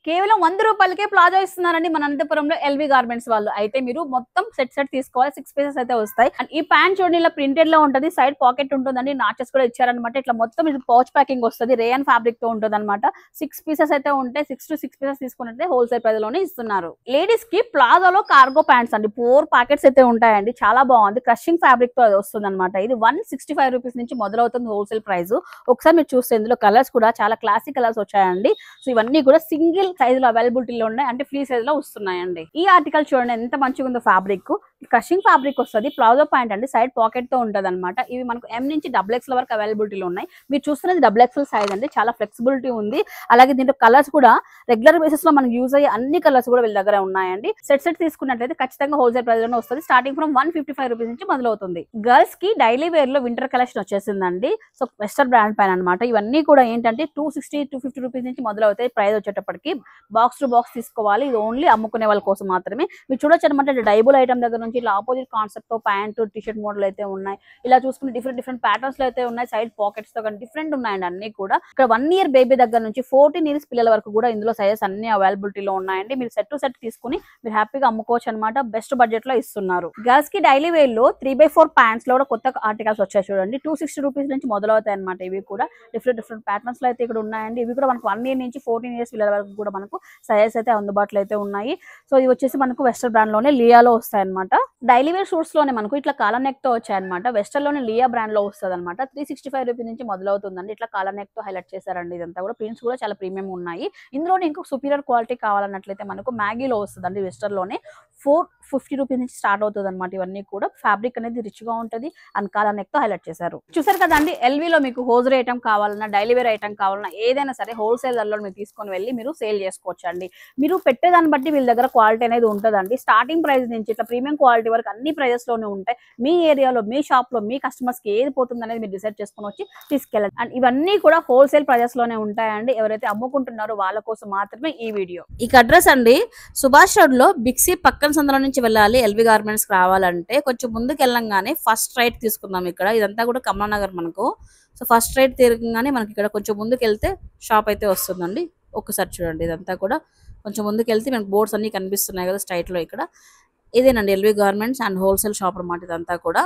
కేవలం 100 రూపాయలకే ప్లాజో ఇస్తున్నారండి మన అనంతపురంలో ఎల్వి గార్మెంట్స్ వాళ్ళు. అయితే మీరు మొత్తం సెట్ తీసుకోవాలి. 6 పీసెస్ అయితే వస్తాయి. అండ్ ఈ ప్యాంట్ చూడండి ఇలా ప్రింటెడ్ లో ఉంటది. సైడ్ పాకెట్ ఉంటుందండి. నాచెస్ కూడా ఇచ్చారనమాట. ఇట్లా మొత్తం ఇది పౌచ్ ప్యాకింగ్ వస్తుంది. రేయన్ ఫ్యాబ్రిక్ తో ఉంటుంది అనమాట. 6 పీసెస్ అయితే ఉంటాయి. 6 to 6 పీసెస్ తీసుకున్నట్లయితే హోల్సేల్ ప్రైస్ లోనే ఇస్తున్నారు. లేడీస్ కి ప్లాజోలో కార్గో ప్యాంట్స్ అండి 4 ప్యాకెట్స్ అయితే ఉంటాయండి. చాలా బాగుంది. క్రషింగ్ ఫ్యాబ్రిక్ తో వస్తుంది అనమాట. ఇది 165 రూపీస్ నుంచి మొదలవుతుంది హోల్సేల్ ప్రైస్. ఒకసారి మీరు చూస్తే ఇందులో కలర్స్ కూడా చాలా క్లాసిక్ కలర్స్ వచ్చాయండి. సో ఇవన్నీ కూడా సింగిల్ సైజ్ లో అవైలబిలిటీలో ఉన్నాయి. అంటే ఫ్రీ సైజ్ లో వస్తున్నాయండి. ఈ ఆర్టికల్ చూడండి ఎంత మంచిగా ఉందో ఫ్యాబ్రిక్. క్రషింగ్ ఫ్యాబ్రిక్ వస్తుంది. ప్లాజో ప్యాంట్ అండి. సైడ్ పాకెట్ తో ఉంటది అనమాట. ఇవి మనకు M నుంచి XXL వరకు అవైలబిలిటీలో ఉన్నాయి. మీరు చూస్తున్నది XXL సైజ్ అండి. చాలా ఫ్లెక్సిబిలిటీ ఉంది. అలాగే దీంట్లో కలర్స్ కూడా రెగ్యులర్ బేసిస్ లో మనకు యూజ్ అయ్యే అన్ని కలర్స్ కూడా వీళ్ళ దగ్గర ఉన్నాయండి. సెట్ తీసుకున్నట్లయితే ఖచ్చితంగా హోల్సేల్ ప్రైస్ లోనే వస్తుంది. స్టార్టింగ్ ఫ్రమ్ 155 రూపీస్ నుంచి మొదలవుతుంది. గర్ల్స్ కి డైలీ వేర్ లో వింటర్ కలెక్షన్ వచ్చేసిందండి. సో వెస్టర్న్ బ్రాండ్ పైన అనమాట. ఇవన్నీ కూడా ఏంటంటే 260 250 రూపీస్ నుంచి మొదలవుతాయి. ప్రైస్ వచ్చేటప్పటికి బాక్స్ టు బాక్స్ తీసుకోవాలి. ఇది ఓన్లీ అమ్ముకునే వాళ్ళ కోసం మాత్రమే. మీరు చూడొచ్చు అనమాట. డైబుల్ ఐటమ్ దగ్గర నుంచి ఇట్లా ఆపోజిట్ కాన్సెప్ట్ తో ప్యాంటు టీ-షర్ట్ మోడల్ అయితే ఉన్నాయి. ఇలా చూసుకుంటే డిఫరెంట్ ప్యాటర్న్స్ లో అయితే ఉన్నాయి. సైడ్ పాకెట్స్ తో కానీ డిఫరెంట్ ఉన్నాయండి అన్ని కూడా. ఇక్కడ 1 year బేబీ దగ్గర నుంచి 14 years పిల్లల వరకు కూడా ఇందులో సైజెస్ అన్ని అవైలబిలిటీలో ఉన్నాయండి. మీరు సెట్ టు సెట్ తీసుకుని మీరు హ్యాపీగా అమ్ముకోవచ్చు అనమాట. బెస్ట్ బడ్జెట్ లో ఇస్తున్నారు. గర్ల్స్ కి డైలీ వేర్ లో 3x4 ప్యాంట్స్ లో కూడా కొత్త ఆర్టికల్స్ వచ్చాయి చూడండి. 260 రూపీస్ నుంచి మొదలవుతాయి అనమాట. ఇవి కూడా డిఫరెంట్ ప్యాటర్న్స్ లో అయితే ఇక్కడ ఉన్నాయండి. ఇవి కూడా మనకు 1 year నుంచి 14 years పిల్లల వరకు కూడా మనకు సైజెస్ అయితే అందుబాటులో అయితే ఉన్నాయి. సో ఇవి వచ్చేసి మనకు వెస్టర్న్ బ్రాండ్ లోనే లియాలో వస్తాయి అనమాట. డైలీ వేర్ షూట్స్ లోనే మనకు ఇట్లా కాలర్ నెక్ తో వచ్చాయి అనమాట. వెస్టర్న్ లోనే లియా బ్రాండ్ లో వస్తుంది అనమాట. 365 రూపీస్ నుంచి మొదలవుతుందండి. ఇట్లా కాలర్ నెక్ తో హైలైట్ చేశారండి. ఇదంతా కూడా ప్రింట్స్ కూడా చాలా ప్రీమియం ఉన్నాయి. ఇందులోనే ఇంకొక సుపీరియర్ క్వాలిటీ కావాలన్నట్లయితే మనకు మ్యాగీలో వస్తుందండి. వెస్టర్న్ లోనే 450 రూపీస్ నుంచి స్టార్ట్ అవుతుంది అనమాట. ఇవన్నీ కూడా ఫ్యాబ్రిక్ అనేది రిచ్ గా ఉంటది. అండ్ కాలర్ నెక్ తో హైలైట్ చేశారు. చూసారు కదండి. ఎల్వీలో మీకు హోజరీ ఐటమ్ కావాలన్నా డైలీ వేర్ ఐటమ్ కావాలన్నా ఏదైనా సరే హోల్సేల్ ధరలో మీరు తీసుకొని వెళ్ళి మీరు సేల్ చేసుకోవచ్చు అండి. మీరు పెట్టేదాన్ని బట్టి వీళ్ళ దగ్గర క్వాలిటీ అనేది ఉంటుందండి. స్టార్టింగ్ ప్రైస్ నుంచి ఇట్లా ప్రీమియం క్వాలిటీ వరకు అన్ని ప్రైజెస్ లోనే ఉంటాయి. మీ ఏరియాలో మీ షాప్ లో మీ కస్టమర్స్ కి ఏది పోతుంది అనేది మీరు డిసైడ్ చేసుకొని వచ్చి తీసుకెళ్ళండి. అండ్ ఇవన్నీ కూడా హోల్సేల్ ప్రైజెస్ లోనే ఉంటాయండి. ఎవరైతే అమ్ముకుంటున్నారో వాళ్ళ కోసం మాత్రమే ఈ వీడియో. ఇక అడ్రస్ అండి సుభాష్ రోడ్ లో బిక్సీ పక్కన సందులో నుంచి వెళ్ళాలి. ఎల్వి గార్మెంట్స్ రావాలంటే కొంచెం ముందుకు వెళ్ళంగానే ఫస్ట్ రైట్ తీసుకుందాం. ఇక్కడ ఇదంతా కూడా కమలానగర్ మనకు. సో ఫస్ట్ రైట్ తిరగగానే మనకి ఇక్కడ కొంచెం ముందుకు వెళ్తే షాప్ అయితే వస్తుందండి. ఒక్కసారి చూడండి. ఇదంతా కూడా కొంచెం ముందుకు వెళ్తే మనకు బోర్డ్స్ అన్ని కనిపిస్తున్నాయి కదా స్ట్రైట్ లో. ఇక్కడ ఇదేనండి LV garments and wholesale shop అన్నమాట. ఇదంతా కూడా